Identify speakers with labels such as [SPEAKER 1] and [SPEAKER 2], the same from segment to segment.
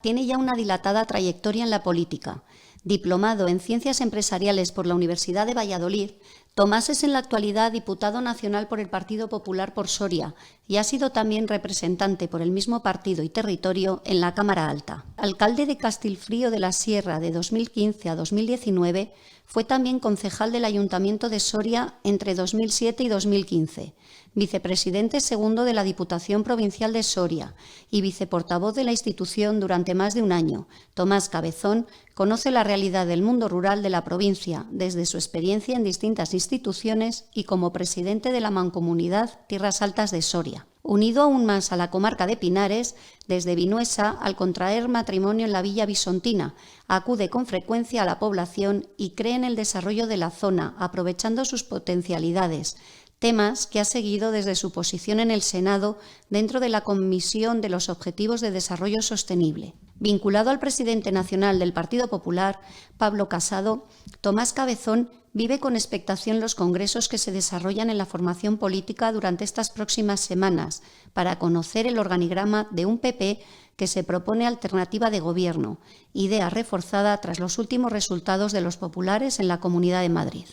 [SPEAKER 1] Tiene ya una dilatada trayectoria en la política. Diplomado en Ciencias Empresariales por la Universidad de Valladolid, Tomás es en la actualidad diputado nacional por el Partido Popular por Soria y ha sido también representante por el mismo partido y territorio en la Cámara Alta. Alcalde de Castilfrío de la Sierra de 2015 a 2019, fue también concejal del Ayuntamiento de Soria entre 2007 y 2015, vicepresidente segundo de la Diputación Provincial de Soria y viceportavoz de la institución durante más de un año. Tomás Cabezón conoce la realidad del mundo rural de la provincia desde su experiencia en distintas instituciones y como presidente de la Mancomunidad Tierras Altas de Soria. Unido aún más a la comarca de Pinares, desde Vinuesa, al contraer matrimonio en la Villa Bisontina, acude con frecuencia a la población y cree en el desarrollo de la zona, aprovechando sus potencialidades, temas que ha seguido desde su posición en el Senado dentro de la Comisión de los Objetivos de Desarrollo Sostenible. Vinculado al presidente nacional del Partido Popular, Pablo Casado, Tomás Cabezón vive con expectación los congresos que se desarrollan en la formación política durante estas próximas semanas para conocer el organigrama de un PP que se propone alternativa de gobierno, idea reforzada tras los últimos resultados de los populares en la Comunidad de Madrid.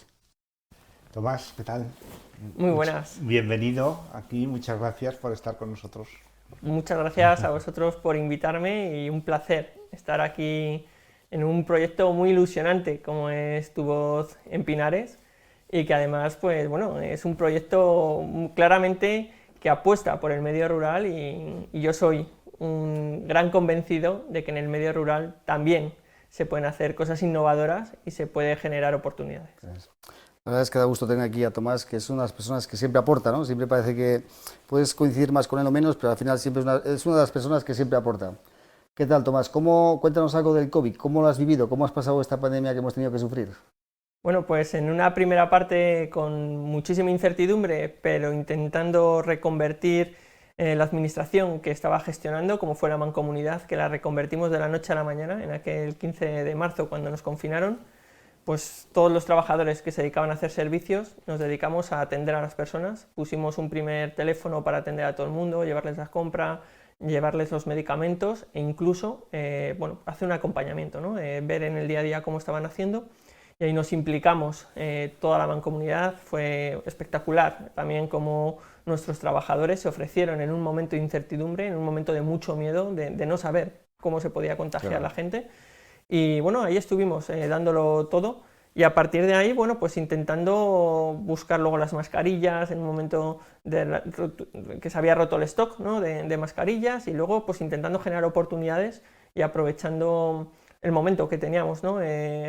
[SPEAKER 2] Tomás, ¿qué tal?
[SPEAKER 3] Muy buenas.
[SPEAKER 2] Bienvenido aquí, muchas gracias por estar con nosotros.
[SPEAKER 3] Muchas gracias a vosotros por invitarme y un placer estar aquí en un proyecto muy ilusionante como es Tu Voz en Pinares y que además pues, bueno, es un proyecto claramente que apuesta por el medio rural y yo soy un gran convencido de que en el medio rural también se pueden hacer cosas innovadoras y se puede generar oportunidades.
[SPEAKER 4] La verdad es que da gusto tener aquí a Tomás, que es una de las personas que siempre aporta, ¿no? Siempre parece que puedes coincidir más con él o menos, pero al final siempre es una de las personas que siempre aporta. ¿Qué tal, Tomás? Cuéntanos algo del COVID, ¿cómo lo has vivido? ¿Cómo has pasado esta pandemia que hemos tenido que sufrir?
[SPEAKER 3] Bueno, pues en una primera parte con muchísima incertidumbre, pero intentando reconvertir la administración que estaba gestionando, como fue la Mancomunidad, que la reconvertimos de la noche a la mañana, en aquel 15 de marzo cuando nos confinaron. Pues todos los trabajadores que se dedicaban a hacer servicios nos dedicamos a atender a las personas. Pusimos un primer teléfono para atender a todo el mundo, llevarles la compra, llevarles los medicamentos e incluso bueno, hacer un acompañamiento, ¿no? Ver en el día a día cómo estaban haciendo. Y ahí nos implicamos toda la mancomunidad. Fue espectacular también cómo nuestros trabajadores se ofrecieron en un momento de incertidumbre, en un momento de mucho miedo, de no saber cómo se podía contagiar la gente. Y bueno, ahí estuvimos dándolo todo y a partir de ahí, bueno, pues intentando buscar luego las mascarillas en un momento que se había roto el stock, ¿no? de mascarillas y luego pues intentando generar oportunidades y aprovechando el momento que teníamos, ¿no?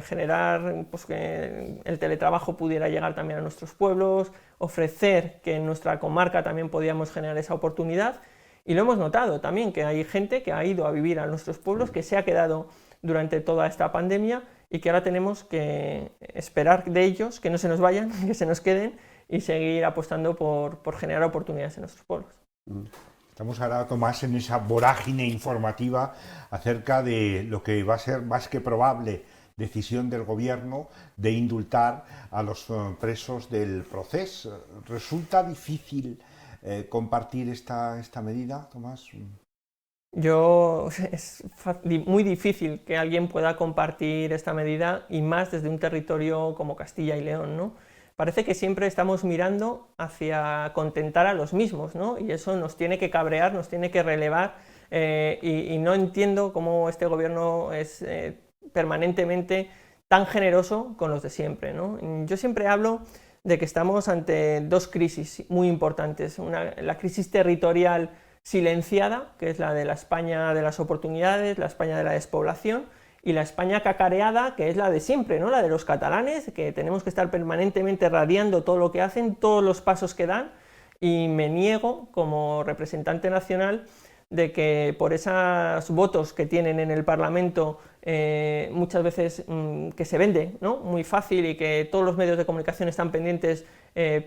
[SPEAKER 3] Generar pues, que el teletrabajo pudiera llegar también a nuestros pueblos, ofrecer que en nuestra comarca también podíamos generar esa oportunidad y lo hemos notado también, que hay gente que ha ido a vivir a nuestros pueblos, que se ha quedado durante toda esta pandemia y que ahora tenemos que esperar de ellos que no se nos vayan, que se nos queden y seguir apostando por generar oportunidades en nuestros pueblos.
[SPEAKER 2] Estamos ahora, Tomás, en esa vorágine informativa acerca de lo que va a ser más que probable decisión del gobierno de indultar a los presos del proceso. ¿Resulta difícil compartir esta medida, Tomás?
[SPEAKER 3] Es muy difícil que alguien pueda compartir esta medida y más desde un territorio como Castilla y León, ¿no? Parece que siempre estamos mirando hacia contentar a los mismos, ¿no? Y eso nos tiene que cabrear, nos tiene que relevar y no entiendo cómo este gobierno es permanentemente tan generoso con los de siempre, ¿no? Yo siempre hablo de que estamos ante dos crisis muy importantes, la crisis territorial silenciada, que es la de la España de las oportunidades, la España de la despoblación, y la España cacareada, que es la de siempre, ¿no? La de los catalanes, que tenemos que estar permanentemente radiando todo lo que hacen, todos los pasos que dan, y me niego, como representante nacional, de que por esos votos que tienen en el Parlamento, muchas veces que se vende, ¿no? Muy fácil y que todos los medios de comunicación están pendientes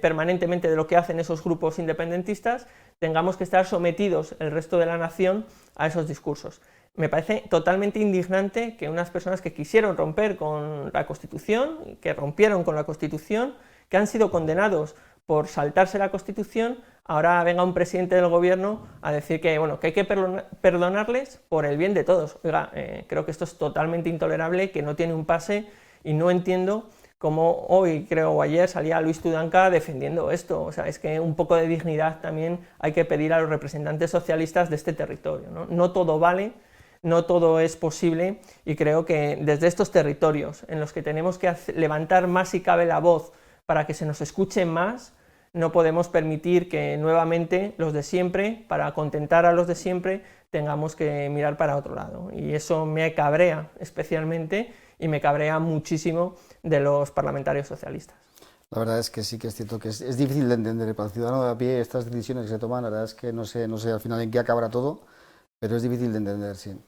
[SPEAKER 3] permanentemente de lo que hacen esos grupos independentistas, tengamos que estar sometidos el resto de la nación a esos discursos. Me parece totalmente indignante que unas personas que quisieron romper con la Constitución, que rompieron con la Constitución, que han sido condenados por saltarse la Constitución, ahora venga un presidente del gobierno a decir que, bueno, que hay que perdonarles por el bien de todos. Oiga, creo que esto es totalmente intolerable, que no tiene un pase, y no entiendo cómo hoy, creo, o ayer, salía Luis Tudanca defendiendo esto. O sea, es que un poco de dignidad también hay que pedir a los representantes socialistas de este territorio, ¿no? No todo vale, no todo es posible, y creo que desde estos territorios en los que tenemos que levantar más si cabe la voz para que se nos escuche más, no podemos permitir que nuevamente los de siempre, para contentar a los de siempre, tengamos que mirar para otro lado. Y eso me cabrea especialmente, y me cabrea muchísimo de los parlamentarios socialistas.
[SPEAKER 4] La verdad es que sí que es cierto que es difícil de entender para el ciudadano de a pie estas decisiones que se toman. La verdad es que no sé al final en qué acabará todo, pero es difícil de entender, sí.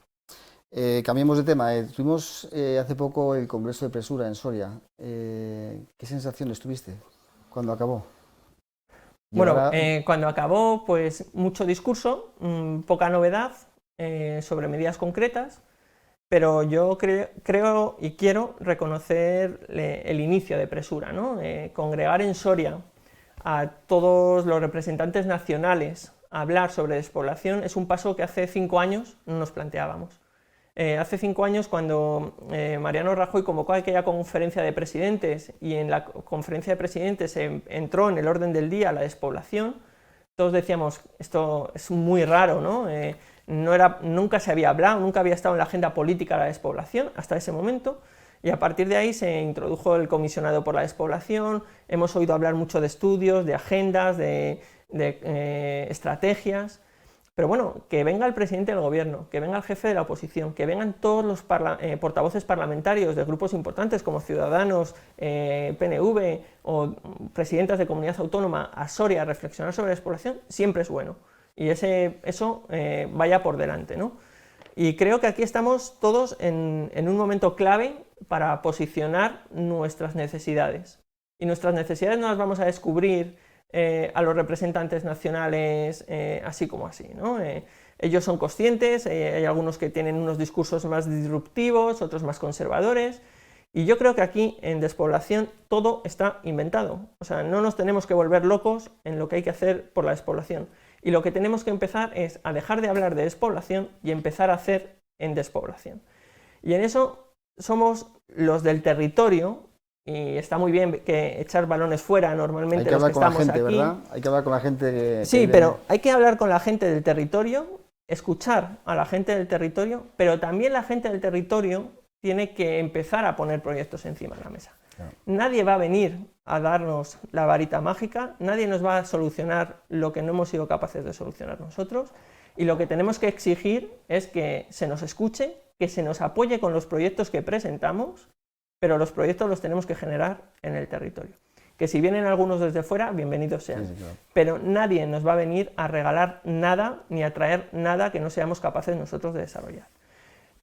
[SPEAKER 4] Cambiemos de tema. Tuvimos hace poco el Congreso de Presura en Soria. ¿Qué sensaciones tuviste cuando acabó?
[SPEAKER 3] Bueno, cuando acabó, pues mucho discurso, poca novedad sobre medidas concretas, pero yo creo y quiero reconocer el inicio de Presura, ¿no? Congregar en Soria a todos los representantes nacionales a hablar sobre despoblación es un paso que hace 5 años no nos planteábamos. Hace 5 años, cuando Mariano Rajoy convocó aquella conferencia de presidentes, y en la conferencia de presidentes entró en el orden del día la despoblación, todos decíamos, esto es muy raro, ¿no? Nunca se había hablado, nunca había estado en la agenda política la despoblación hasta ese momento, y a partir de ahí se introdujo el comisionado por la despoblación. Hemos oído hablar mucho de estudios, de agendas, de estrategias. Pero bueno, que venga el presidente del gobierno, que venga el jefe de la oposición, que vengan todos los portavoces parlamentarios de grupos importantes como Ciudadanos, PNV o presidentas de comunidad autónoma a Soria a reflexionar sobre la despoblación, siempre es bueno. Y eso vaya por delante, ¿no? Y creo que aquí estamos todos en un momento clave para posicionar nuestras necesidades. Y nuestras necesidades no las vamos a descubrir a los representantes nacionales así como así, ¿no? Ellos son conscientes, hay algunos que tienen unos discursos más disruptivos, otros más conservadores, y yo creo que aquí en despoblación todo está inventado. O sea, no nos tenemos que volver locos en lo que hay que hacer por la despoblación, y lo que tenemos que empezar es a dejar de hablar de despoblación y empezar a hacer en despoblación. Y en eso somos los del territorio. Y está muy bien que echar balones fuera normalmente los que estamos aquí. Hay que hablar con la gente, ¿verdad?
[SPEAKER 4] Hay que hablar con la gente.
[SPEAKER 3] Sí, pero hay que hablar con la gente del territorio, escuchar a la gente del territorio, pero también la gente del territorio tiene que empezar a poner proyectos encima de la mesa. Claro. Nadie va a venir a darnos la varita mágica, nadie nos va a solucionar lo que no hemos sido capaces de solucionar nosotros, y lo que tenemos que exigir es que se nos escuche, que se nos apoye con los proyectos que presentamos, pero los proyectos los tenemos que generar en el territorio. Que si vienen algunos desde fuera, bienvenidos sean. Sí, claro. Pero nadie nos va a venir a regalar nada, ni a traer nada que no seamos capaces nosotros de desarrollar.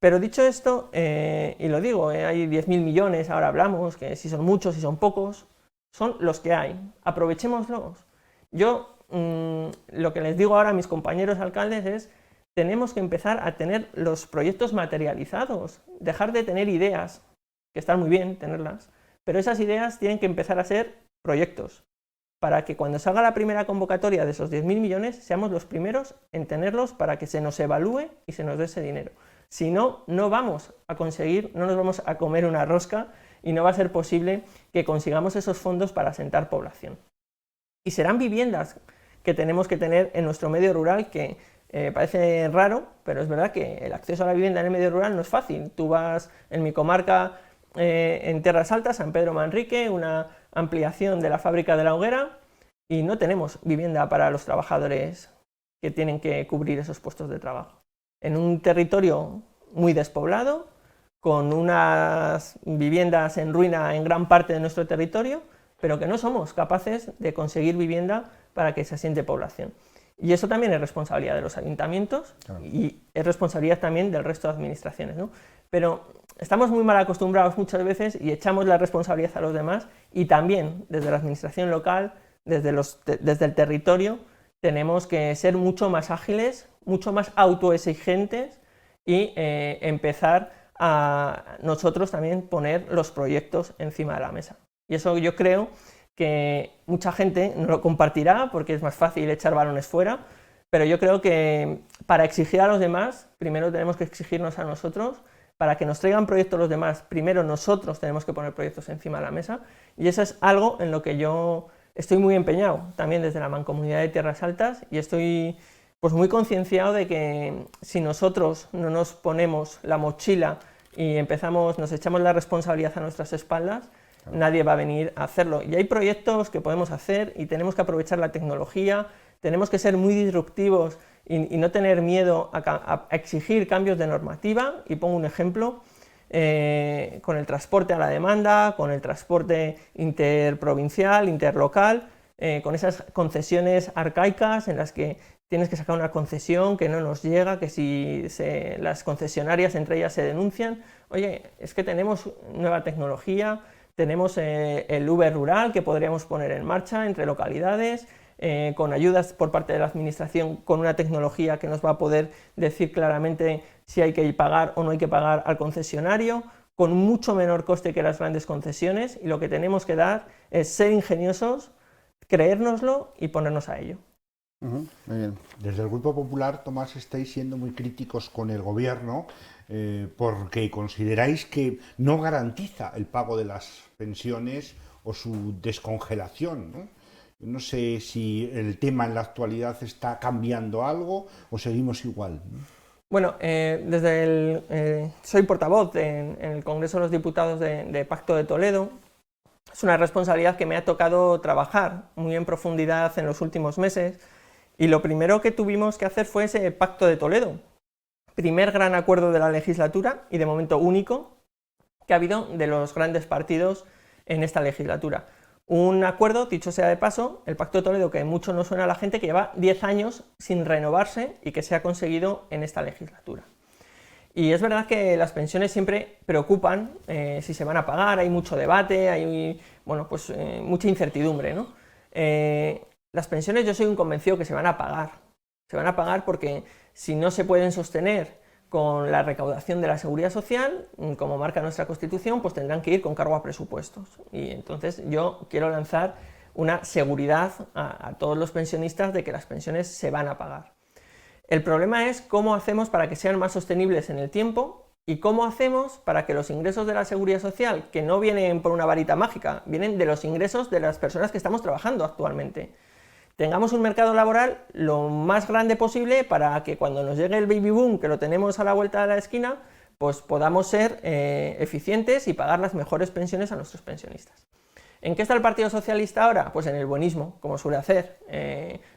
[SPEAKER 3] Pero dicho esto, y lo digo, hay 10.000 millones, ahora hablamos, que si son muchos, si son pocos, son los que hay, aprovechémoslos. Yo lo que les digo ahora a mis compañeros alcaldes es, tenemos que empezar a tener los proyectos materializados, dejar de tener ideas, que están muy bien tenerlas, pero esas ideas tienen que empezar a ser proyectos, para que cuando salga la primera convocatoria de esos 10.000 millones seamos los primeros en tenerlos para que se nos evalúe y se nos dé ese dinero. Si no, no vamos a conseguir, no nos vamos a comer una rosca y no va a ser posible que consigamos esos fondos para asentar población. Y serán viviendas que tenemos que tener en nuestro medio rural, que parece raro, pero es verdad que el acceso a la vivienda en el medio rural no es fácil. Tú vas en mi comarca, en Tierras Altas, San Pedro Manrique, una ampliación de la fábrica de la Hoguera, y no tenemos vivienda para los trabajadores que tienen que cubrir esos puestos de trabajo. En un territorio muy despoblado, con unas viviendas en ruina en gran parte de nuestro territorio, pero que no somos capaces de conseguir vivienda para que se asiente población. Y eso también es responsabilidad de los ayuntamientos, claro, y es responsabilidad también del resto de administraciones, ¿no? Pero estamos muy mal acostumbrados muchas veces y echamos la responsabilidad a los demás, y también desde la administración local, desde el territorio, tenemos que ser mucho más ágiles, mucho más autoexigentes y empezar a nosotros también poner los proyectos encima de la mesa. Y eso yo creo que mucha gente no lo compartirá porque es más fácil echar balones fuera, pero yo creo que para exigir a los demás, primero tenemos que exigirnos a nosotros. Para que nos traigan proyectos los demás, primero nosotros tenemos que poner proyectos encima de la mesa, y eso es algo en lo que yo estoy muy empeñado, también desde la Mancomunidad de Tierras Altas, y estoy pues muy concienciado de que si nosotros no nos ponemos la mochila y nos echamos la responsabilidad a nuestras espaldas, nadie va a venir a hacerlo. Y hay proyectos que podemos hacer y tenemos que aprovechar la tecnología, tenemos que ser muy disruptivos y no tener miedo a exigir cambios de normativa. Y pongo un ejemplo, con el transporte a la demanda, con el transporte interprovincial, interlocal, con esas concesiones arcaicas en las que tienes que sacar una concesión que no nos llega, que si las concesionarias entre ellas se denuncian, oye, es que tenemos nueva tecnología, tenemos el Uber rural que podríamos poner en marcha entre localidades, con ayudas por parte de la administración, con una tecnología que nos va a poder decir claramente si hay que pagar o no hay que pagar al concesionario, con mucho menor coste que las grandes concesiones, y lo que tenemos que dar es ser ingeniosos, creérnoslo y ponernos a ello.
[SPEAKER 4] Muy bien.
[SPEAKER 2] Desde el Grupo Popular, Tomás, estáis siendo muy críticos con el Gobierno porque consideráis que no garantiza el pago de las pensiones o su descongelación, ¿no? No sé si el tema en la actualidad está cambiando algo o seguimos igual, ¿no?
[SPEAKER 3] Bueno, soy portavoz en el Congreso de los Diputados de Pacto de Toledo. Es una responsabilidad que me ha tocado trabajar muy en profundidad en los últimos meses, y lo primero que tuvimos que hacer fue ese Pacto de Toledo, primer gran acuerdo de la legislatura y de momento único que ha habido de los grandes partidos en esta legislatura. Un acuerdo, dicho sea de paso, el Pacto de Toledo, que mucho no suena a la gente, que lleva 10 años sin renovarse y que se ha conseguido en esta legislatura. Y es verdad que las pensiones siempre preocupan, si se van a pagar, hay mucho debate, hay mucha incertidumbre, ¿no? Las pensiones, yo soy un convencido que se van a pagar porque si no se pueden sostener con la recaudación de la Seguridad Social, como marca nuestra Constitución, pues tendrán que ir con cargo a presupuestos. Y entonces yo quiero lanzar una seguridad a todos los pensionistas de que las pensiones se van a pagar. El problema es cómo hacemos para que sean más sostenibles en el tiempo y cómo hacemos para que los ingresos de la Seguridad Social, que no vienen por una varita mágica, vienen de los ingresos de las personas que estamos trabajando actualmente, tengamos un mercado laboral lo más grande posible para que cuando nos llegue el baby boom, que lo tenemos a la vuelta de la esquina, pues podamos ser eficientes y pagar las mejores pensiones a nuestros pensionistas. ¿En qué está el Partido Socialista ahora? Pues en el buenismo, como suele hacer,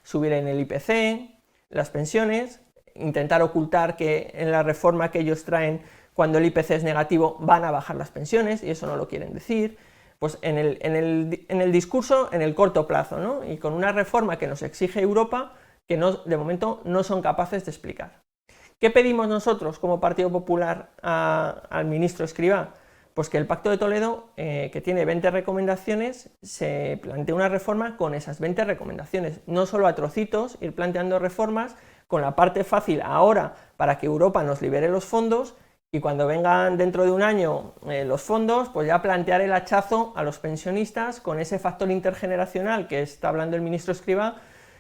[SPEAKER 3] subir en el IPC, las pensiones, intentar ocultar que en la reforma que ellos traen, cuando el IPC es negativo, van a bajar las pensiones, y eso no lo quieren decir. Pues en el discurso en el corto plazo, ¿no? Y con una reforma que nos exige Europa que de momento no son capaces de explicar. ¿Qué pedimos nosotros como Partido Popular al ministro Escrivá? Pues que el Pacto de Toledo, que tiene 20 recomendaciones, se plantee una reforma con esas 20 recomendaciones, no solo a trocitos, ir planteando reformas con la parte fácil ahora para que Europa nos libere los fondos, y cuando vengan dentro de un año los fondos, pues ya plantear el hachazo a los pensionistas con ese factor intergeneracional que está hablando el ministro Escrivá,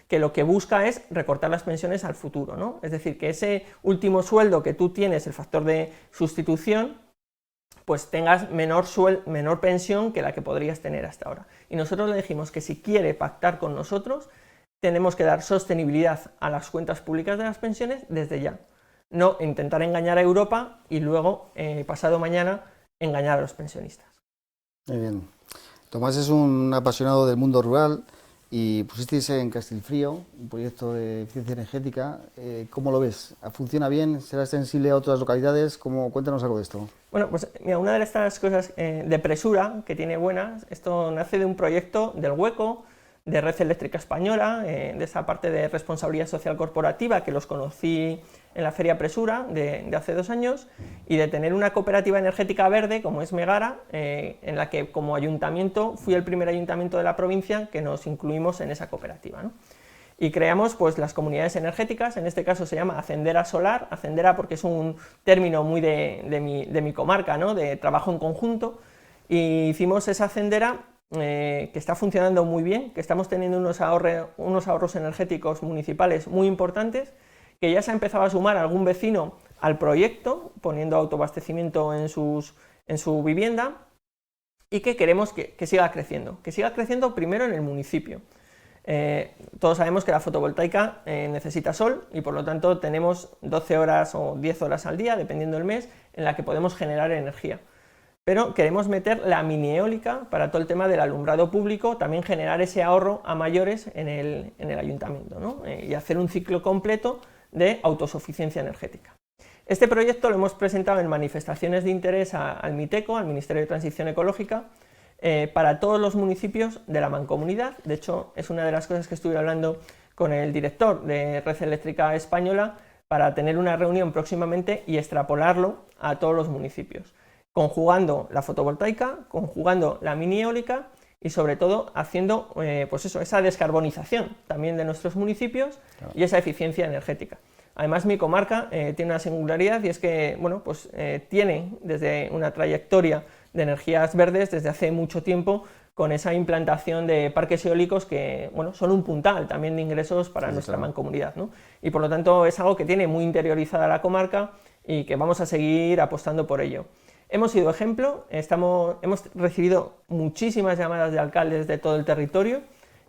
[SPEAKER 3] que lo que busca es recortar las pensiones al futuro, ¿no? Es decir, que ese último sueldo que tú tienes, el factor de sustitución, pues tengas menor pensión que la que podrías tener hasta ahora. Y nosotros le dijimos que si quiere pactar con nosotros, tenemos que dar sostenibilidad a las cuentas públicas de las pensiones desde ya. No intentar engañar a Europa y luego, pasado mañana, engañar a los pensionistas.
[SPEAKER 4] Muy bien. Tomás es un apasionado del mundo rural y pusisteis en Castelfrío un proyecto de eficiencia energética. ¿Cómo lo ves? ¿Funciona bien? ¿Será extensible a otras localidades? Cuéntanos algo de esto.
[SPEAKER 3] Bueno, pues mira, una de estas cosas de Presura que tiene buenas, esto nace de un proyecto del Hueco, de Red Eléctrica Española, de esa parte de responsabilidad social corporativa que los conocí en la Feria Presura de hace 2 años, y de tener una cooperativa energética verde como es Megara, en la que como ayuntamiento fui el primer ayuntamiento de la provincia que nos incluimos en esa cooperativa, ¿no? Y creamos pues las comunidades energéticas, en este caso se llama Hacendera Solar, Hacendera porque es un término muy de mi comarca, ¿no? De trabajo en conjunto, y hicimos esa hacendera que está funcionando muy bien, que estamos teniendo unos ahorros energéticos municipales muy importantes, que ya se ha empezado a sumar algún vecino al proyecto, poniendo autoabastecimiento en su vivienda, y que queremos que siga creciendo primero en el municipio. Todos sabemos que la fotovoltaica necesita sol y por lo tanto tenemos 12 horas o 10 horas al día, dependiendo del mes, en la que podemos generar energía. Pero queremos meter la mini eólica para todo el tema del alumbrado público, también generar ese ahorro a mayores en el ayuntamiento, ¿no? Y hacer un ciclo completo de autosuficiencia energética. Este proyecto lo hemos presentado en manifestaciones de interés al MITECO, al Ministerio de Transición Ecológica, para todos los municipios de la Mancomunidad. De hecho, es una de las cosas que estuve hablando con el director de Red Eléctrica Española para tener una reunión próximamente y extrapolarlo a todos los municipios, conjugando la fotovoltaica, conjugando la mini eólica y sobre todo haciendo pues eso, esa descarbonización también de nuestros municipios y esa eficiencia energética. Además, mi comarca tiene una singularidad y es que bueno, pues, tiene desde una trayectoria de energías verdes desde hace mucho tiempo, con esa implantación de parques eólicos que bueno, son un puntal también de ingresos para nuestra mancomunidad, ¿no? Y por lo tanto es algo que tiene muy interiorizada la comarca y que vamos a seguir apostando por ello. Hemos sido ejemplo, hemos recibido muchísimas llamadas de alcaldes de todo el territorio,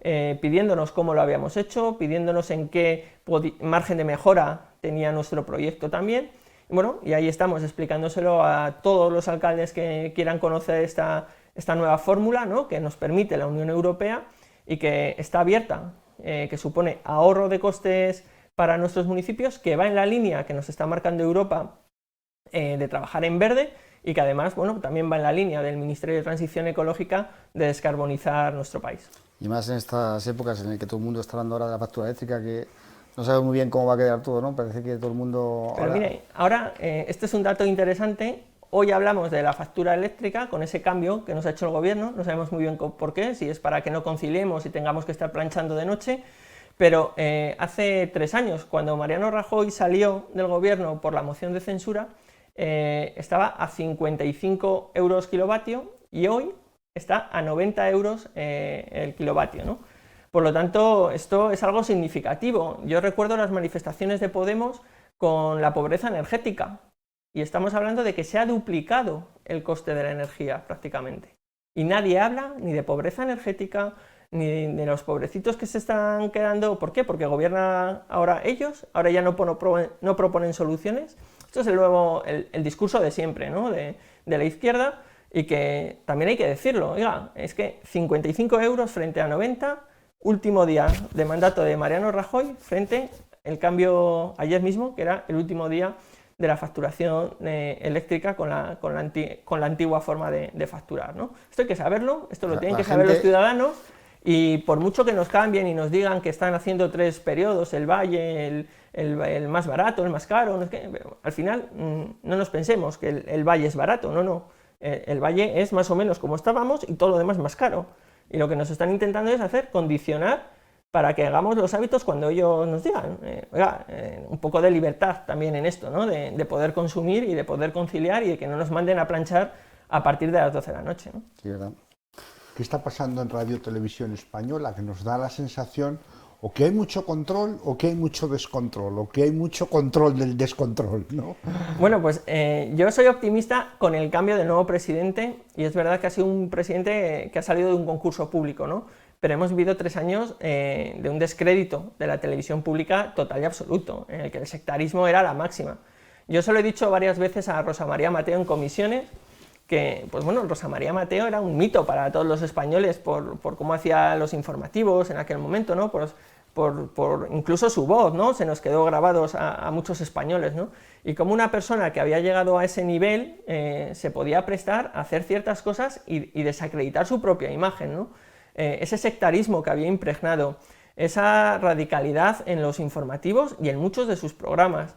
[SPEAKER 3] pidiéndonos cómo lo habíamos hecho, pidiéndonos en qué margen de mejora tenía nuestro proyecto también. Bueno, y ahí estamos explicándoselo a todos los alcaldes que quieran conocer esta nueva fórmula, ¿no?, que nos permite la Unión Europea y que está abierta, que supone ahorro de costes para nuestros municipios, que va en la línea que nos está marcando Europa de trabajar en verde y que además bueno, también va en la línea del Ministerio de Transición Ecológica de descarbonizar nuestro país.
[SPEAKER 4] Y más en estas épocas en las que todo el mundo está hablando ahora de la factura eléctrica, que no sabe muy bien cómo va a quedar todo, ¿no? Parece que todo el mundo...
[SPEAKER 3] Pero mire, ahora este es un dato interesante. Hoy hablamos de la factura eléctrica con ese cambio que nos ha hecho el gobierno, no sabemos muy bien por qué, si es para que no conciliemos y tengamos que estar planchando de noche, pero hace 3 años, cuando Mariano Rajoy salió del gobierno por la moción de censura, estaba a 55 euros kilovatio y hoy está a 90 euros el kilovatio, ¿no? Por lo tanto, esto es algo significativo. Yo recuerdo las manifestaciones de Podemos con la pobreza energética y estamos hablando de que se ha duplicado el coste de la energía prácticamente. Y nadie habla ni de pobreza energética, ni de los pobrecitos que se están quedando. ¿Por qué? Porque gobiernan ahora ellos, ahora ya no proponen soluciones. Esto es el discurso de siempre, ¿no?, de la izquierda, y que también hay que decirlo. Oiga, es que 55 euros frente a 90, último día de mandato de Mariano Rajoy, frente al cambio ayer mismo, que era el último día de la facturación eléctrica con la antigua forma de facturar, ¿no? Esto hay que saberlo, esto lo tienen que saber los ciudadanos, y por mucho que nos cambien y nos digan que están haciendo 3 periodos, el Valle, el más barato, el más caro, no es que, al final no nos pensemos que el Valle es barato, no. El Valle es más o menos como estábamos y todo lo demás más caro. Y lo que nos están intentando es condicionar para que hagamos los hábitos cuando ellos nos digan. Oiga, un poco de libertad también en esto, ¿no?, de poder consumir y de poder conciliar y de que no nos manden a planchar a partir de las 12 de la noche, ¿no?
[SPEAKER 4] Sí, ¿verdad?
[SPEAKER 2] ¿Qué está pasando en Radio Televisión Española? Que nos da la sensación o que hay mucho control o que hay mucho descontrol, o que hay mucho control del descontrol, ¿no?
[SPEAKER 3] Bueno, pues yo soy optimista con el cambio del nuevo presidente, y es verdad que ha sido un presidente que ha salido de un concurso público, ¿no? Pero hemos vivido 3 años de un descrédito de la televisión pública total y absoluto, en el que el sectarismo era la máxima. Yo se lo he dicho varias veces a Rosa María Mateo en comisiones, que, pues bueno, Rosa María Mateo era un mito para todos los españoles por cómo hacía los informativos en aquel momento, ¿no? Por incluso su voz, ¿no? Se nos quedó grabados a muchos españoles, ¿no? Y como una persona que había llegado a ese nivel se podía prestar a hacer ciertas cosas y desacreditar su propia imagen, ¿no? Ese sectarismo que había impregnado, esa radicalidad en los informativos y en muchos de sus programas.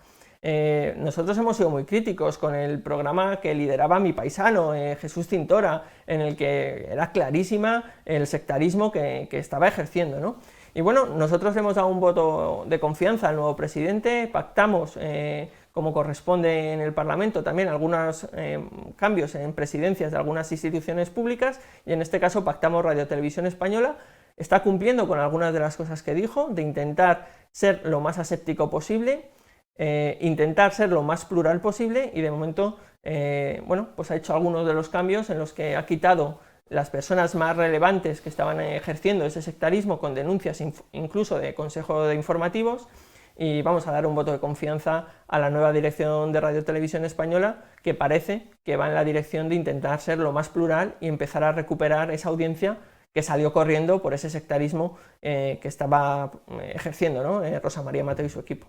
[SPEAKER 3] Nosotros hemos sido muy críticos con el programa que lideraba mi paisano, Jesús Cintora, en el que era clarísima el sectarismo que estaba ejerciendo, ¿no? Y bueno, nosotros le hemos dado un voto de confianza al nuevo presidente, pactamos como corresponde en el Parlamento, también algunos cambios en presidencias de algunas instituciones públicas, y en este caso pactamos Radio Televisión Española. Está cumpliendo con algunas de las cosas que dijo, de intentar ser lo más aséptico posible, intentar ser lo más plural posible, y de momento bueno, pues ha hecho algunos de los cambios en los que ha quitado las personas más relevantes que estaban ejerciendo ese sectarismo con denuncias incluso de Consejo de Informativos, y vamos a dar un voto de confianza a la nueva dirección de Radio Televisión Española, que parece que va en la dirección de intentar ser lo más plural y empezar a recuperar esa audiencia que salió corriendo por ese sectarismo que estaba ejerciendo, ¿no? Rosa María Mateo y su equipo.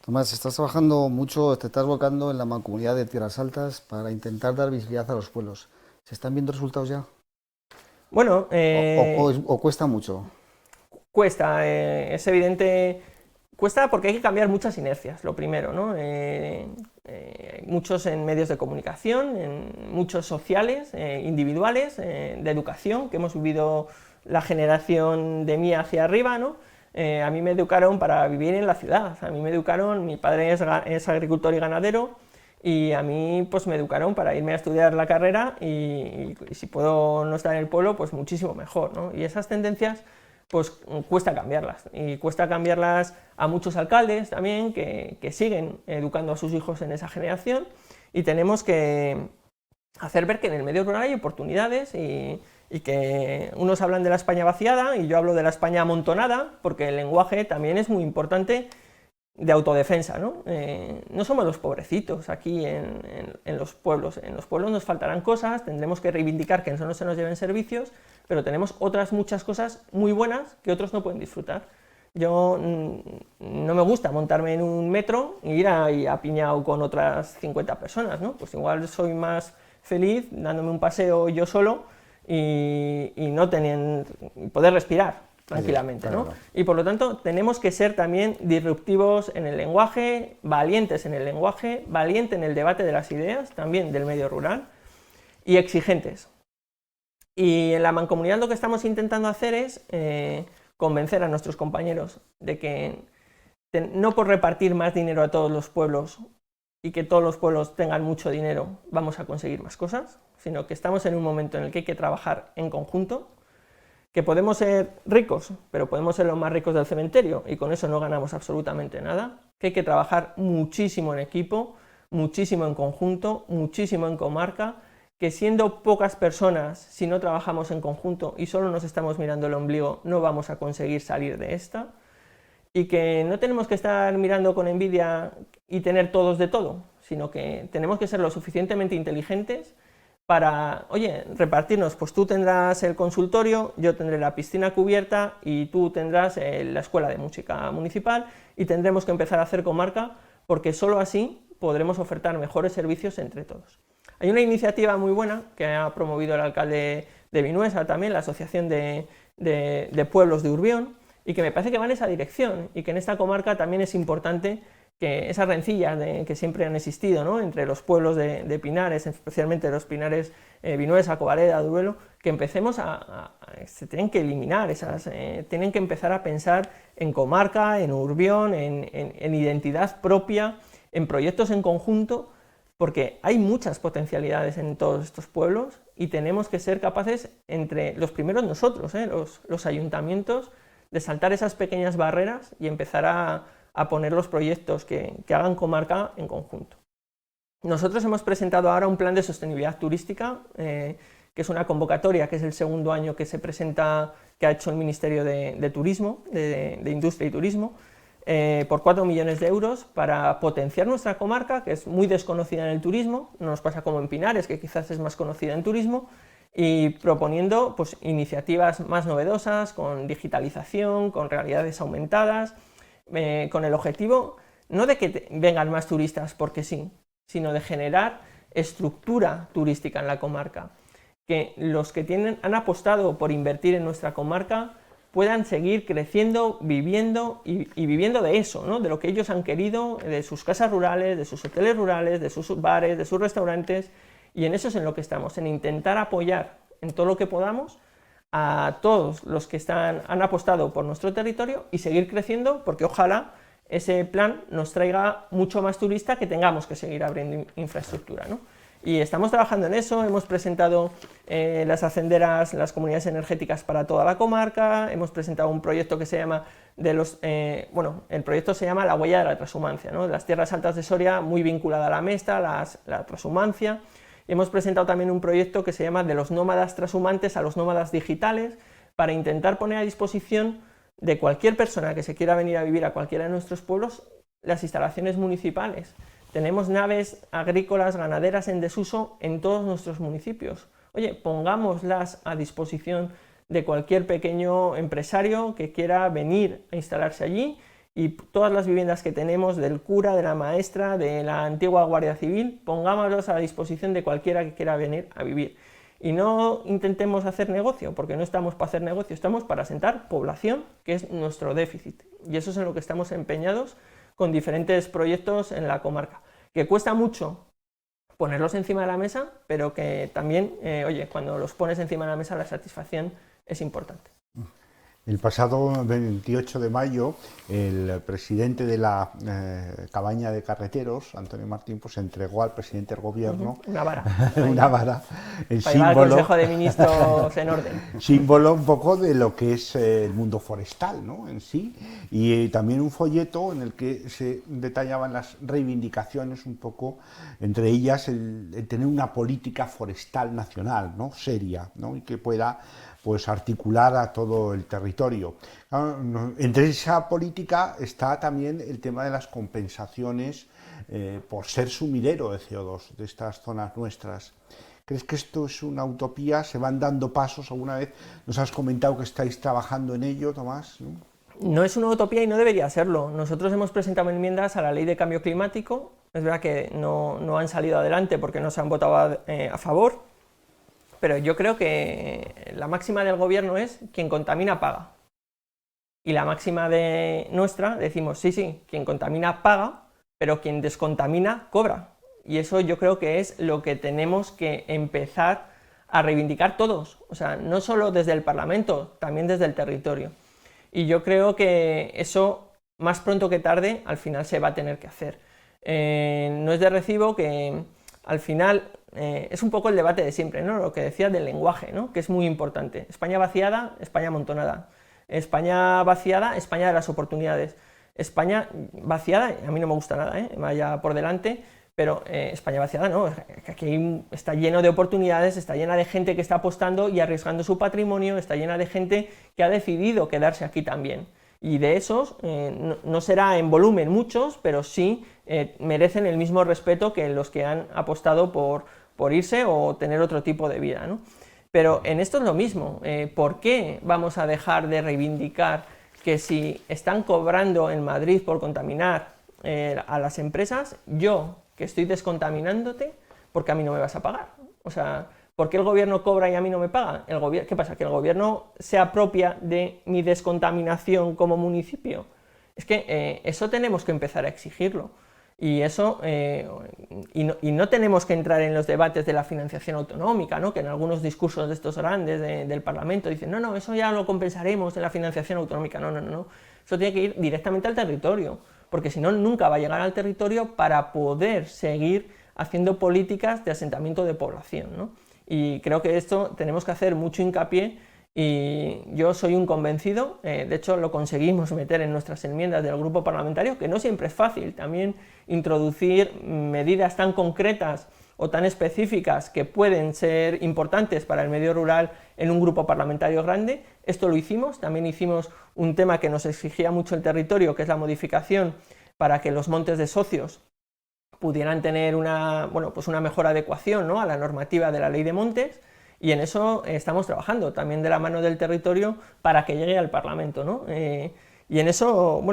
[SPEAKER 4] Tomás, estás trabajando mucho, te estás volcando en la Mancomunidad de Tierras Altas para intentar dar visibilidad a los pueblos. ¿Se están viendo resultados ya?
[SPEAKER 3] Bueno,
[SPEAKER 4] ¿O cuesta mucho?
[SPEAKER 3] Cuesta, es evidente. Cuesta porque hay que cambiar muchas inercias, lo primero, ¿no? Muchos en medios de comunicación, muchos sociales, individuales, de educación, que hemos vivido la generación de mí hacia arriba, ¿no? A mí me educaron para vivir en la ciudad, a mí me educaron, mi padre es agricultor y ganadero, y a mí pues me educaron para irme a estudiar la carrera y si puedo no estar en el pueblo, pues muchísimo mejor, ¿no? Y esas tendencias pues cuesta cambiarlas, y cuesta cambiarlas a muchos alcaldes también que siguen educando a sus hijos en esa generación, y tenemos que hacer ver que en el medio rural hay oportunidades y que unos hablan de la España vaciada y yo hablo de la España amontonada, porque el lenguaje también es muy importante de autodefensa, ¿no? No somos los pobrecitos aquí en los pueblos. En los pueblos nos faltarán cosas, tendremos que reivindicar que no se nos lleven servicios, pero tenemos otras muchas cosas muy buenas que otros no pueden disfrutar. Yo no me gusta montarme en un metro e ir ahí apiñado con otras 50 personas, ¿no? Pues igual soy más feliz dándome un paseo yo solo y no poder respirar tranquilamente, ¿no? Y por lo tanto tenemos que ser también disruptivos en el lenguaje, valientes en el lenguaje, valientes en el debate de las ideas, también del medio rural, y exigentes. Y en la Mancomunidad lo que estamos intentando hacer es convencer a nuestros compañeros de que no por repartir más dinero a todos los pueblos y que todos los pueblos tengan mucho dinero vamos a conseguir más cosas, sino que estamos en un momento en el que hay que trabajar en conjunto, que podemos ser ricos, pero podemos ser los más ricos del cementerio y con eso no ganamos absolutamente nada, que hay que trabajar muchísimo en equipo, muchísimo en conjunto, muchísimo en comarca, que siendo pocas personas, si no trabajamos en conjunto y solo nos estamos mirando el ombligo, no vamos a conseguir salir de esta, y que no tenemos que estar mirando con envidia y tener todos de todo, sino que tenemos que ser lo suficientemente inteligentes para, oye, repartirnos, pues tú tendrás el consultorio, yo tendré la piscina cubierta y tú tendrás la escuela de música municipal, y tendremos que empezar a hacer comarca porque solo así podremos ofertar mejores servicios entre todos. Hay una iniciativa muy buena que ha promovido el alcalde de Vinuesa también, la Asociación de Pueblos de Urbión, y que me parece que va en esa dirección, y que en esta comarca también es importante que esas rencillas que siempre han existido, ¿no?, entre los pueblos de Pinares, especialmente los Pinares Vinuesa, Covareda, Duelo, que empecemos se tienen que eliminar tienen que empezar a pensar en comarca, en Urbión, en identidad propia, en proyectos en conjunto, porque hay muchas potencialidades en todos estos pueblos y tenemos que ser capaces, entre los primeros nosotros, los ayuntamientos, de saltar esas pequeñas barreras y empezar a poner los proyectos que hagan comarca en conjunto. Nosotros hemos presentado ahora un plan de sostenibilidad turística, que es una convocatoria, que es el segundo año que se presenta, que ha hecho el Ministerio de Turismo, de Industria y Turismo, por 4 millones de euros para potenciar nuestra comarca, que es muy desconocida en el turismo, no nos pasa como en Pinares, que quizás es más conocida en turismo, y proponiendo pues, iniciativas más novedosas, con digitalización, con realidades aumentadas, con el objetivo no de que vengan más turistas porque sí, sino de generar estructura turística en la comarca, que los que han apostado por invertir en nuestra comarca puedan seguir creciendo, viviendo y viviendo de eso, ¿no?, de lo que ellos han querido, de sus casas rurales, de sus hoteles rurales, de sus bares, de sus restaurantes, y en eso es en lo que estamos, en intentar apoyar en todo lo que podamos a todos los que han apostado por nuestro territorio y seguir creciendo, porque ojalá ese plan nos traiga mucho más turista, que tengamos que seguir abriendo infraestructura, ¿no? Y estamos trabajando en eso. Hemos presentado las hacenderas, las comunidades energéticas para toda la comarca, hemos presentado un proyecto que se llama el proyecto se llama La Huella de la Transhumancia, ¿no? Las tierras altas de Soria, muy vinculada a la Mesta, la transhumancia. Y hemos presentado también un proyecto que se llama De los nómadas transhumantes a los nómadas digitales, para intentar poner a disposición de cualquier persona que se quiera venir a vivir a cualquiera de nuestros pueblos las instalaciones municipales. Tenemos naves agrícolas, ganaderas en desuso en todos nuestros municipios. Oye, pongámoslas a disposición de cualquier pequeño empresario que quiera venir a instalarse allí, y todas las viviendas que tenemos del cura, de la maestra, de la antigua Guardia Civil, pongámoslas a disposición de cualquiera que quiera venir a vivir. Y no intentemos hacer negocio, porque no estamos para hacer negocio, estamos para asentar población, que es nuestro déficit. Y eso es en lo que estamos empeñados con diferentes proyectos en la comarca, que cuesta mucho ponerlos encima de la mesa, pero que también, oye, cuando los pones encima de la mesa la satisfacción es importante.
[SPEAKER 2] El pasado 28 de mayo, el presidente de la cabaña de carreteros, Antonio Martín, pues entregó al presidente del gobierno
[SPEAKER 3] una vara,
[SPEAKER 2] una vara, el
[SPEAKER 3] para llevar
[SPEAKER 2] símbolo,
[SPEAKER 3] al Consejo de Ministros en orden.
[SPEAKER 2] Símbolo un poco de lo que es el mundo forestal, ¿no?, en sí, y también un folleto en el que se detallaban las reivindicaciones un poco, entre ellas el tener una política forestal nacional, ¿no?, seria, ¿no?, y que pueda pues articular a todo el territorio. Entre esa política está también el tema de las compensaciones por ser sumidero de CO2 de estas zonas nuestras. ¿Crees que esto es una utopía? ¿Se van dando pasos? ¿Alguna vez nos has comentado que estáis trabajando en ello, Tomás?
[SPEAKER 3] No es una utopía y no debería serlo. Nosotros hemos presentado enmiendas a la Ley de Cambio Climático. Es verdad que no han salido adelante porque no se han votado a favor, pero yo creo que la máxima del gobierno es quien contamina paga. Y la máxima de nuestra decimos, sí, quien contamina paga, pero quien descontamina cobra. Y eso yo creo que es lo que tenemos que empezar a reivindicar todos. O sea, no solo desde el Parlamento, también desde el territorio. Y yo creo que eso, más pronto que tarde, al final se va a tener que hacer. No es de recibo que al final es un poco el debate de siempre, ¿no?, lo que decía del lenguaje, ¿no?, que es muy importante. España vaciada, España amontonada. España vaciada, España de las oportunidades. España vaciada, a mí no me gusta nada, vaya por delante, pero España vaciada no, aquí está lleno de oportunidades, está llena de gente que está apostando y arriesgando su patrimonio, está llena de gente que ha decidido quedarse aquí también. Y de esos, no será en volumen muchos, pero sí merecen el mismo respeto que los que han apostado por irse o tener otro tipo de vida, ¿no? Pero en esto es lo mismo. ¿Por qué vamos a dejar de reivindicar que si están cobrando en Madrid por contaminar a las empresas, yo, que estoy descontaminándote, porque a mí no me vas a pagar? O sea, ¿por qué el gobierno cobra y a mí no me paga? ¿Qué pasa? ¿Que el gobierno se apropia de mi descontaminación como municipio? Es que eso tenemos que empezar a exigirlo. Y eso, y no tenemos que entrar en los debates de la financiación autonómica, ¿no?, que en algunos discursos de estos grandes del Parlamento dicen, no, eso ya lo compensaremos en la financiación autonómica. No. Eso tiene que ir directamente al territorio, porque si no, nunca va a llegar al territorio para poder seguir haciendo políticas de asentamiento de población, ¿no? Y creo que esto tenemos que hacer mucho hincapié, y yo soy un convencido, de hecho lo conseguimos meter en nuestras enmiendas del grupo parlamentario, que no siempre es fácil también introducir medidas tan concretas o tan específicas que pueden ser importantes para el medio rural en un grupo parlamentario grande. Esto lo hicimos, también hicimos un tema que nos exigía mucho el territorio, que es la modificación para que los montes de socios pudieran tener una mejor adecuación, ¿no?, a la normativa de la ley de montes. Y en eso estamos trabajando, también de la mano del territorio, para que llegue al Parlamento, ¿no? Y en eso,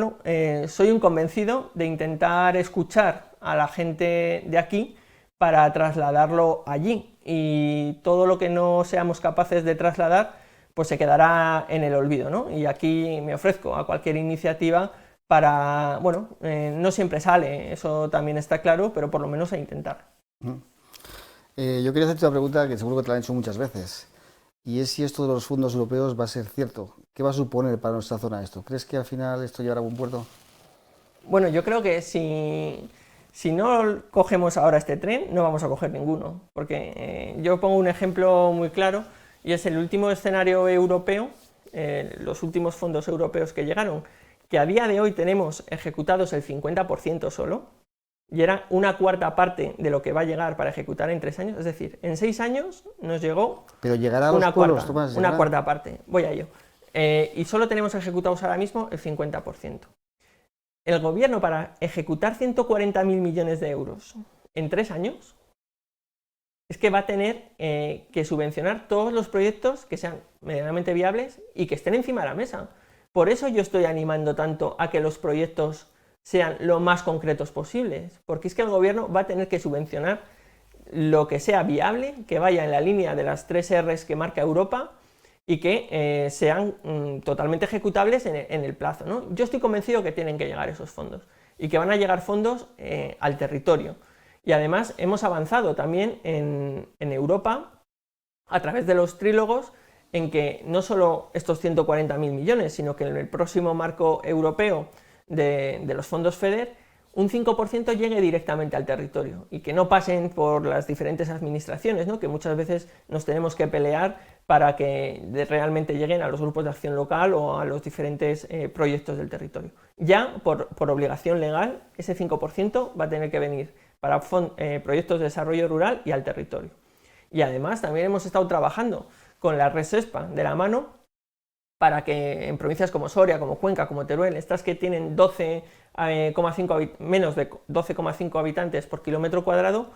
[SPEAKER 3] soy un convencido de intentar escuchar a la gente de aquí para trasladarlo allí. Y todo lo que no seamos capaces de trasladar, pues se quedará en el olvido, ¿no? Y aquí me ofrezco a cualquier iniciativa para, no siempre sale, eso también está claro, pero por lo menos a intentar.
[SPEAKER 4] Yo quería hacerte una pregunta que seguro que te la han hecho muchas veces, y es si esto de los fondos europeos va a ser cierto. ¿Qué va a suponer para nuestra zona esto? ¿Crees que al final esto llegará a buen puerto?
[SPEAKER 3] Bueno, yo creo que si no cogemos ahora este tren, no vamos a coger ninguno, porque yo pongo un ejemplo muy claro, y es el último escenario europeo, los últimos fondos europeos que llegaron, que a día de hoy tenemos ejecutados el 50% solo, y era una cuarta parte de lo que va a llegar para ejecutar en 3 años, es decir, en 6 años nos llegó
[SPEAKER 4] Pero llegará a los pueblos, Tomás,
[SPEAKER 3] una cuarta parte, voy a ello, y solo tenemos ejecutados ahora mismo el 50%. El gobierno, para ejecutar 140.000 millones de euros en 3 años, es que va a tener que subvencionar todos los proyectos que sean medianamente viables y que estén encima de la mesa. Por eso yo estoy animando tanto a que los proyectos sean lo más concretos posibles, porque es que el gobierno va a tener que subvencionar lo que sea viable, que vaya en la línea de las 3 Rs que marca Europa y que sean totalmente ejecutables en el plazo, ¿no? Yo estoy convencido que tienen que llegar esos fondos y que van a llegar fondos al territorio. Y además hemos avanzado también en Europa a través de los trílogos en que no solo estos 140.000 millones, sino que en el próximo marco europeo de los fondos FEDER, un 5% llegue directamente al territorio y que no pasen por las diferentes administraciones, ¿no? Que muchas veces nos tenemos que pelear para que realmente lleguen a los grupos de acción local o a los diferentes proyectos del territorio. Ya por obligación legal, ese 5% va a tener que venir para proyectos de desarrollo rural y al territorio. Y además también hemos estado trabajando con la RESESPA de la mano para que en provincias como Soria, como Cuenca, como Teruel, estas que tienen menos de 12,5 habitantes por kilómetro cuadrado,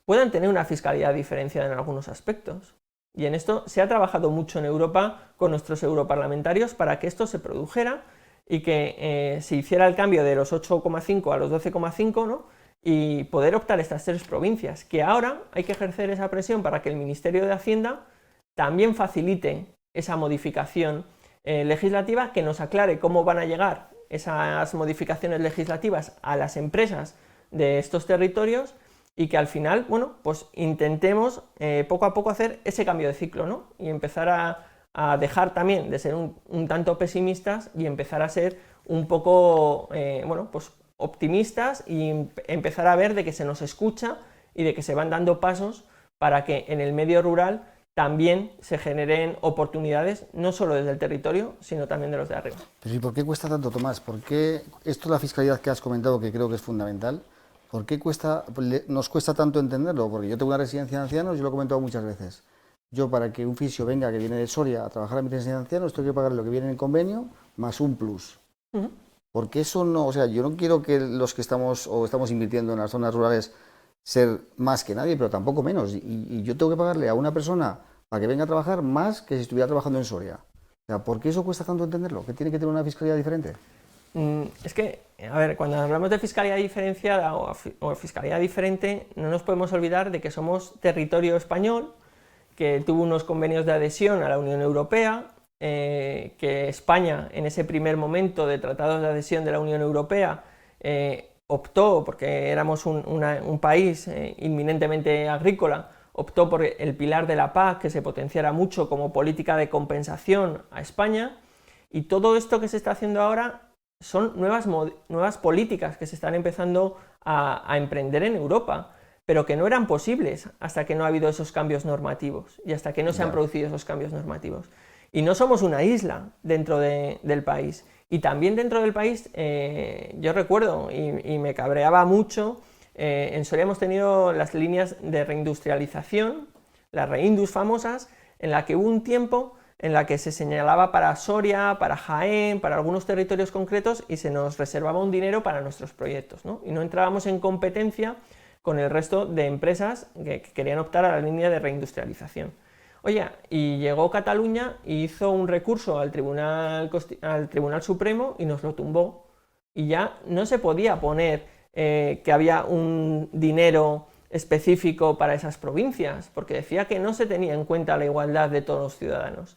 [SPEAKER 3] puedan tener una fiscalidad diferenciada en algunos aspectos. Y en esto se ha trabajado mucho en Europa con nuestros europarlamentarios para que esto se produjera y que se hiciera el cambio de los 8,5 a los 12,5, ¿no? Y poder optar estas 3 provincias, que ahora hay que ejercer esa presión para que el Ministerio de Hacienda también facilite esa modificación legislativa, que nos aclare cómo van a llegar esas modificaciones legislativas a las empresas de estos territorios y que al final, bueno, pues intentemos poco a poco hacer ese cambio de ciclo, ¿no? Y empezar a dejar también de ser un tanto pesimistas y empezar a ser un poco, bueno, pues optimistas y empezar a ver de que se nos escucha y de que se van dando pasos para que en el medio rural también se generen oportunidades, no solo desde el territorio, sino también de los de arriba.
[SPEAKER 4] Pero ¿y por qué cuesta tanto, Tomás? ¿Por qué esto de la fiscalidad que has comentado, que creo que es fundamental, por qué nos cuesta tanto entenderlo? Porque yo tengo una residencia de ancianos, yo lo he comentado muchas veces. Yo, para que un fisio venga, que viene de Soria, a trabajar en mi residencia de ancianos, tengo que pagar lo que viene en el convenio, más un plus. Porque eso no, o sea, yo no quiero que los que estamos invirtiendo en las zonas rurales ser más que nadie, pero tampoco menos. Y yo tengo que pagarle a una persona para que venga a trabajar más que si estuviera trabajando en Soria. O sea, ¿por qué eso cuesta tanto entenderlo? ¿Que tiene que tener una fiscalidad diferente?
[SPEAKER 3] Es que, a ver, cuando hablamos de fiscalidad diferenciada o fiscalidad diferente, no nos podemos olvidar de que somos territorio español, que tuvo unos convenios de adhesión a la Unión Europea, que España, en ese primer momento de tratados de adhesión de la Unión Europea, optó, porque éramos un país inminentemente agrícola, optó por el pilar de la PAC, que se potenciara mucho como política de compensación a España, y todo esto que se está haciendo ahora son nuevas políticas que se están empezando a emprender en Europa, pero que no eran posibles hasta que no ha habido esos cambios normativos y hasta que no se han producido esos cambios normativos. Y no somos una isla dentro del país. Y también dentro del país, yo recuerdo, y me cabreaba mucho, en Soria hemos tenido las líneas de reindustrialización, las reindus famosas, en la que hubo un tiempo en la que se señalaba para Soria, para Jaén, para algunos territorios concretos, y se nos reservaba un dinero para nuestros proyectos, ¿no? Y no entrábamos en competencia con el resto de empresas que querían optar a la línea de reindustrialización. Oye, y llegó Cataluña y hizo un recurso al Tribunal Supremo y nos lo tumbó. Y ya no se podía poner que había un dinero específico para esas provincias, porque decía que no se tenía en cuenta la igualdad de todos los ciudadanos.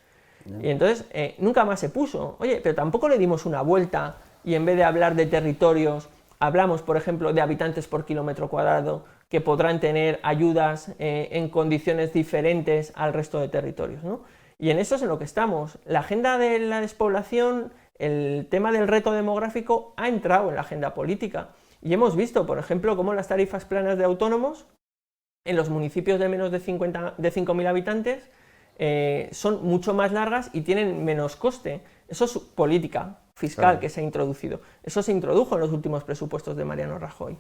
[SPEAKER 3] Y entonces nunca más se puso. Oye, pero tampoco le dimos una vuelta y en vez de hablar de territorios, hablamos, por ejemplo, de habitantes por kilómetro cuadrado, que podrán tener ayudas en condiciones diferentes al resto de territorios, ¿no? Y en eso es en lo que estamos. La agenda de la despoblación el tema del reto demográfico ha entrado en la agenda política. Y hemos visto, por ejemplo, cómo las tarifas planas de autónomos en los municipios de menos de 5.000 habitantes son mucho más largas y tienen menos coste. Eso es política fiscal, claro, que se ha introducido. Eso se introdujo en los últimos presupuestos de Mariano Rajoy.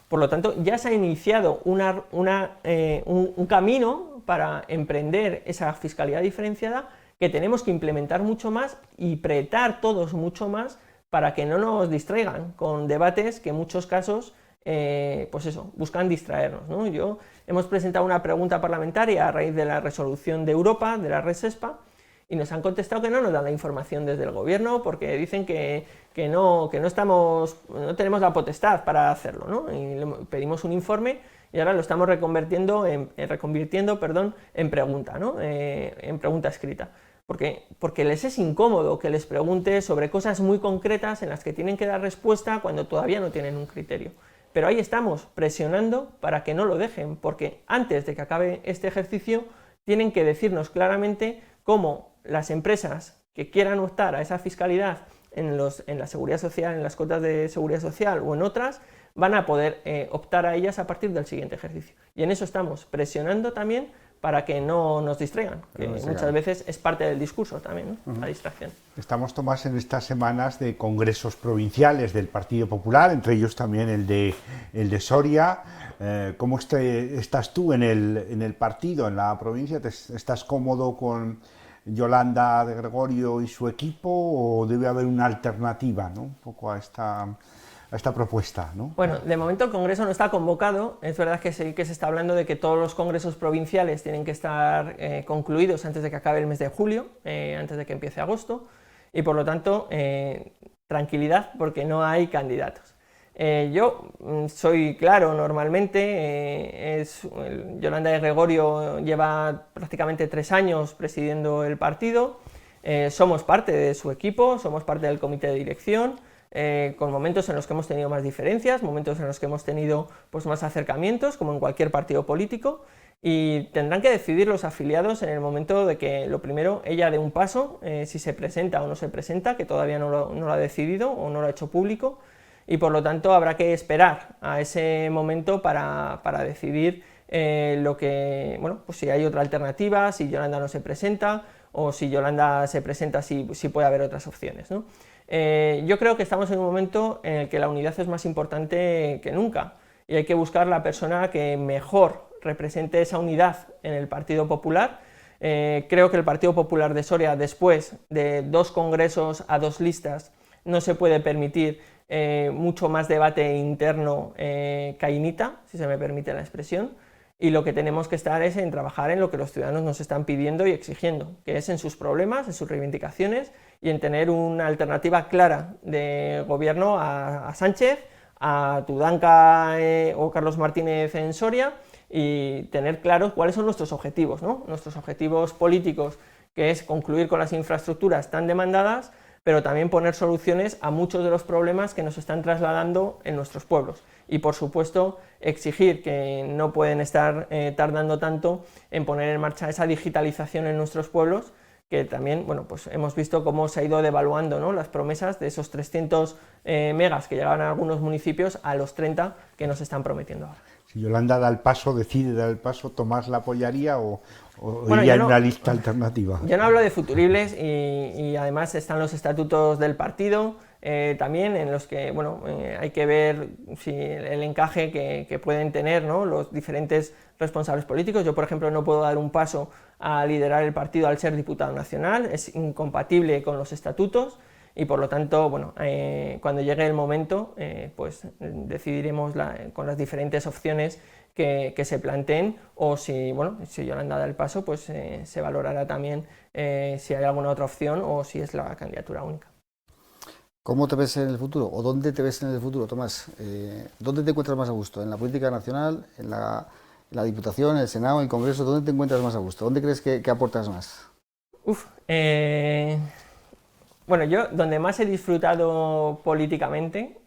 [SPEAKER 3] Por lo tanto, ya se ha iniciado un camino para emprender esa fiscalidad diferenciada que tenemos que implementar mucho más y pretar todos mucho más para que no nos distraigan con debates que en muchos casos pues eso, buscan distraernos, ¿no? Hemos presentado una pregunta parlamentaria a raíz de la resolución de Europa, de la RESESPA, y nos han contestado que no nos dan la información desde el gobierno porque dicen que no tenemos la potestad para hacerlo, ¿no? Y le pedimos un informe y ahora lo estamos reconvirtiendo en pregunta, ¿no? En pregunta escrita. Porque les es incómodo que les pregunte sobre cosas muy concretas en las que tienen que dar respuesta cuando todavía no tienen un criterio. Pero ahí estamos presionando para que no lo dejen, porque antes de que acabe este ejercicio tienen que decirnos claramente cómo las empresas que quieran optar a esa fiscalidad en la seguridad social, en las cuotas de seguridad social o en otras, van a poder optar a ellas a partir del siguiente ejercicio. Y en eso estamos presionando también para que no nos distraigan, que muchas veces es parte del discurso también, ¿no? La distracción.
[SPEAKER 2] Estamos, Tomás, en estas semanas de congresos provinciales del Partido Popular, entre ellos también el de Soria. ¿Cómo estás tú en el partido, en la provincia? ¿Estás cómodo con Yolanda de Gregorio y su equipo o debe haber una alternativa, ¿no? Un poco a esta propuesta, ¿no?
[SPEAKER 3] Bueno, de momento el Congreso no está convocado. Es verdad que sí que se está hablando de que todos los congresos provinciales tienen que estar concluidos antes de que acabe el mes de julio, antes de que empiece agosto, y por lo tanto, tranquilidad porque no hay candidatos. Yo soy claro, normalmente, Yolanda de Gregorio lleva prácticamente 3 años presidiendo el partido, somos parte de su equipo, somos parte del comité de dirección, con momentos en los que hemos tenido más diferencias, momentos en los que hemos tenido pues, más acercamientos, como en cualquier partido político, y tendrán que decidir los afiliados en el momento de que, lo primero, ella dé un paso, si se presenta o no se presenta, que todavía no lo ha decidido o no lo ha hecho público, y por lo tanto habrá que esperar a ese momento para decidir pues si hay otra alternativa, si Yolanda no se presenta, o si Yolanda se presenta, si puede haber otras opciones, ¿no? Yo creo que estamos en un momento en el que la unidad es más importante que nunca y hay que buscar la persona que mejor represente esa unidad en el Partido Popular. Creo que el Partido Popular de Soria, después de 2 congresos a 2 listas, no se puede permitir mucho más debate interno cainita, si se me permite la expresión, y lo que tenemos que estar es en trabajar en lo que los ciudadanos nos están pidiendo y exigiendo, que es en sus problemas, en sus reivindicaciones y en tener una alternativa clara de gobierno a Sánchez, a Tudanca o Carlos Martínez en Soria, y tener claros cuáles son nuestros objetivos, ¿no? Nuestros objetivos políticos, que es concluir con las infraestructuras tan demandadas, pero también poner soluciones a muchos de los problemas que nos están trasladando en nuestros pueblos. Y por supuesto exigir que no pueden estar tardando tanto en poner en marcha esa digitalización en nuestros pueblos, que también pues hemos visto cómo se ha ido devaluando, ¿no? Las promesas de esos 300 megas que llegaban a algunos municipios a los 30 que nos están prometiendo ahora.
[SPEAKER 2] Si Yolanda da el paso, decide dar el paso, ¿Tomás la apoyaría o iría en una lista alternativa?
[SPEAKER 3] Yo no hablo de futuribles y además están los estatutos del partido, también en los que hay que ver si el encaje que pueden tener, ¿no? Los diferentes responsables políticos. Yo, por ejemplo, no puedo dar un paso a liderar el partido al ser diputado nacional, es incompatible con los estatutos y por lo tanto, cuando llegue el momento, pues decidiremos con las diferentes opciones que se planteen o si Yolanda da el paso, pues se valorará también si hay alguna otra opción o si es la candidatura única.
[SPEAKER 4] ¿Cómo te ves en el futuro? ¿O dónde te ves en el futuro, Tomás? ¿Dónde te encuentras más a gusto? ¿En la política nacional? ¿En la Diputación? ¿En el Senado? ¿En el Congreso? ¿Dónde te encuentras más a gusto? ¿Dónde crees que aportas más?
[SPEAKER 3] Yo donde más he disfrutado políticamente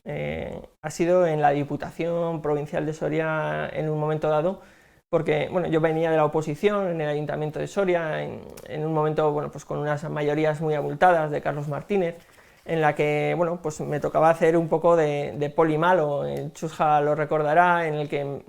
[SPEAKER 3] ha sido en la Diputación Provincial de Soria en un momento dado, porque yo venía de la oposición en el Ayuntamiento de Soria, en un momento pues con unas mayorías muy abultadas de Carlos Martínez, en la que, bueno, pues me tocaba hacer un poco de poli malo. Chusja lo recordará, en el que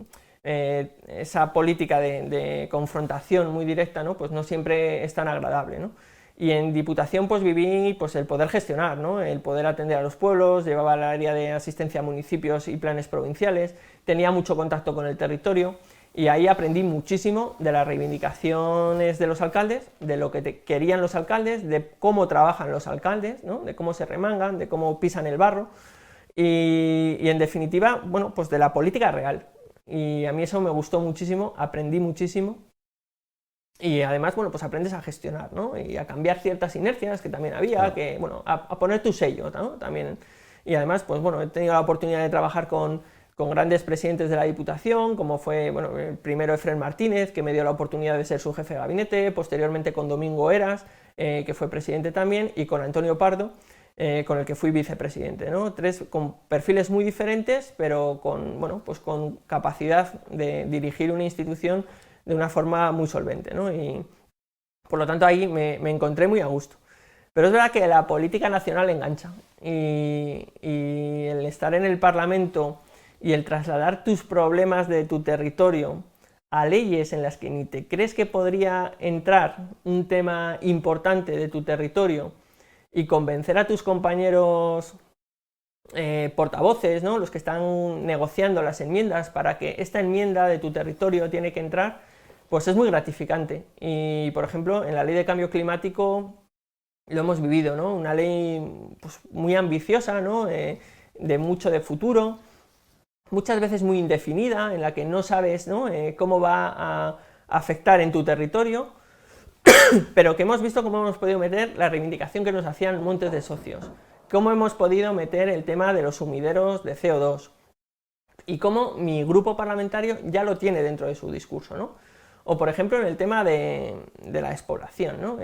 [SPEAKER 3] esa política de confrontación muy directa, ¿no? Pues no siempre es tan agradable, ¿no? Y en Diputación pues viví pues, el poder gestionar, ¿no? El poder atender a los pueblos, llevaba el área de asistencia a municipios y planes provinciales, tenía mucho contacto con el territorio, y ahí aprendí muchísimo de las reivindicaciones de los alcaldes, de lo que querían los alcaldes, de cómo trabajan los alcaldes, ¿no? De cómo se remangan, de cómo pisan el barro, y en definitiva, bueno, pues de la política real. Y a mí eso me gustó muchísimo, aprendí muchísimo, y además, bueno, pues aprendes a gestionar, ¿no? Y a cambiar ciertas inercias que también había, que, bueno, a poner tu sello, ¿no? También. Y además, pues bueno, he tenido la oportunidad de trabajar con grandes presidentes de la Diputación, como fue, bueno, primero Efrén Martínez, que me dio la oportunidad de ser su jefe de gabinete, posteriormente con Domingo Eras, que fue presidente también, y con Antonio Pardo, con el que fui vicepresidente, ¿no? Tres con perfiles muy diferentes, pero con, bueno, pues con capacidad de dirigir una institución de una forma muy solvente, ¿no? Y por lo tanto ahí me encontré muy a gusto. Pero es verdad que la política nacional engancha, y el estar en el Parlamento y el trasladar tus problemas de tu territorio a leyes en las que ni te crees que podría entrar un tema importante de tu territorio, y convencer a tus compañeros portavoces, ¿no? Los que están negociando las enmiendas para que esta enmienda de tu territorio tiene que entrar, pues es muy gratificante. Y, por ejemplo, en la Ley de Cambio Climático lo hemos vivido, ¿no? Una ley pues, muy ambiciosa, ¿no? De mucho de futuro, muchas veces muy indefinida, en la que no sabes, ¿no? Cómo va a afectar en tu territorio, pero que hemos visto cómo hemos podido meter la reivindicación que nos hacían montes de socios, cómo hemos podido meter el tema de los sumideros de CO2, y cómo mi grupo parlamentario ya lo tiene dentro de su discurso, ¿no? O, por ejemplo, en el tema de la despoblación, ¿no?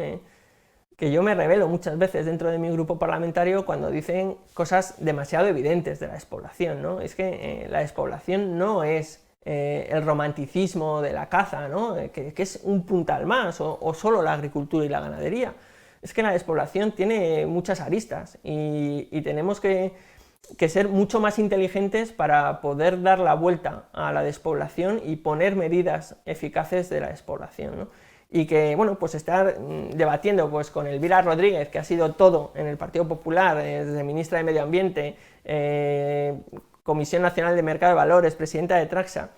[SPEAKER 3] Que yo me revelo muchas veces dentro de mi grupo parlamentario cuando dicen cosas demasiado evidentes de la despoblación, ¿no? Es que la despoblación no es el romanticismo de la caza, ¿no? Que es un puntal más, o solo la agricultura y la ganadería. Es que la despoblación tiene muchas aristas, y tenemos que ser mucho más inteligentes para poder dar la vuelta a la despoblación y poner medidas eficaces de la despoblación, ¿no? Y que, bueno, pues estar debatiendo pues con Elvira Rodríguez, que ha sido todo en el Partido Popular, desde ministra de Medio Ambiente, Comisión Nacional de Mercado de Valores, presidenta de Traxa,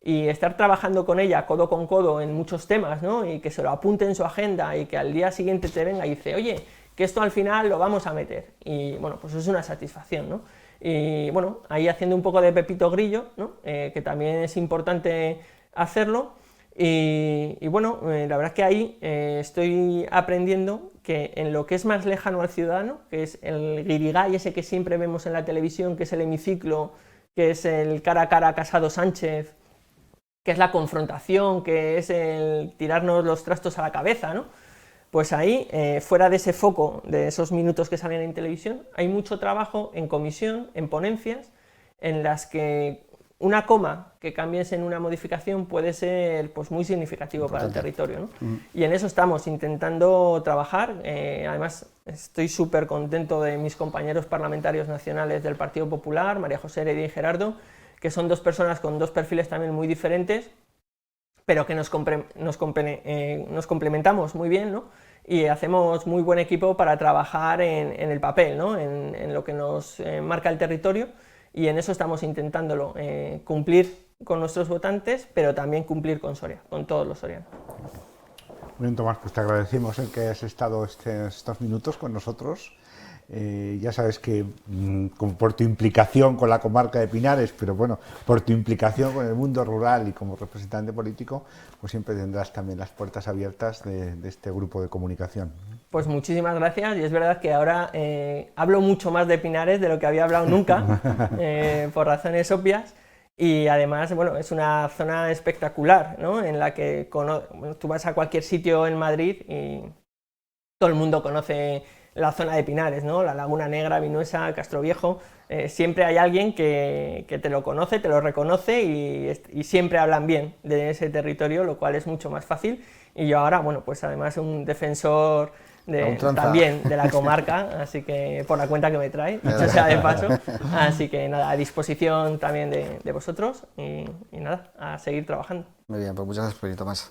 [SPEAKER 3] y estar trabajando con ella codo con codo en muchos temas, ¿no? Y que se lo apunte en su agenda, y que al día siguiente te venga y dice, oye, que esto al final lo vamos a meter, y bueno, pues es una satisfacción, ¿no? Y bueno, ahí haciendo un poco de Pepito Grillo, ¿no? Que también es importante hacerlo, y bueno, la verdad es que ahí estoy aprendiendo que en lo que es más lejano al ciudadano, que es el guirigay ese que siempre vemos en la televisión, que es el hemiciclo, que es el cara a cara Casado-Sánchez, que es la confrontación, que es el tirarnos los trastos a la cabeza, ¿no? Pues ahí, fuera de ese foco, de esos minutos que salen en televisión, hay mucho trabajo en comisión, en ponencias, en las que una coma que cambies en una modificación puede ser pues, muy significativo para el territorio, ¿no? Y en eso estamos intentando trabajar. Además, estoy súper contento de mis compañeros parlamentarios nacionales del Partido Popular, María José Heredia y Gerardo, que son dos personas con dos perfiles también muy diferentes, pero que nos complementamos muy bien, ¿no? Y hacemos muy buen equipo para trabajar en el papel, ¿no? En lo que nos marca el territorio, y en eso estamos intentándolo, cumplir con nuestros votantes, pero también cumplir con Soria, con todos los sorianos.
[SPEAKER 2] Muy bien, Tomás, pues te agradecemos el que hayas estado estos minutos con nosotros. Ya sabes que por tu implicación con la comarca de Pinares, pero bueno, por tu implicación con el mundo rural y como representante político, pues siempre tendrás también las puertas abiertas de este grupo de comunicación.
[SPEAKER 3] Pues muchísimas gracias, y es verdad que ahora hablo mucho más de Pinares de lo que había hablado nunca, por razones obvias, y además, bueno, es una zona espectacular, ¿no? En la que tú vas a cualquier sitio en Madrid y todo el mundo conoce la zona de Pinares, ¿no? La Laguna Negra, Vinuesa, Castroviejo, siempre hay alguien que te lo conoce, te lo reconoce, y siempre hablan bien de ese territorio, lo cual es mucho más fácil. Y yo ahora, bueno, pues además un defensor también de la comarca, así que por la cuenta que me trae, dicho sea de paso. Así que nada, a disposición también de vosotros y nada, a seguir trabajando.
[SPEAKER 4] Muy bien, pues muchas gracias por ir, Tomás.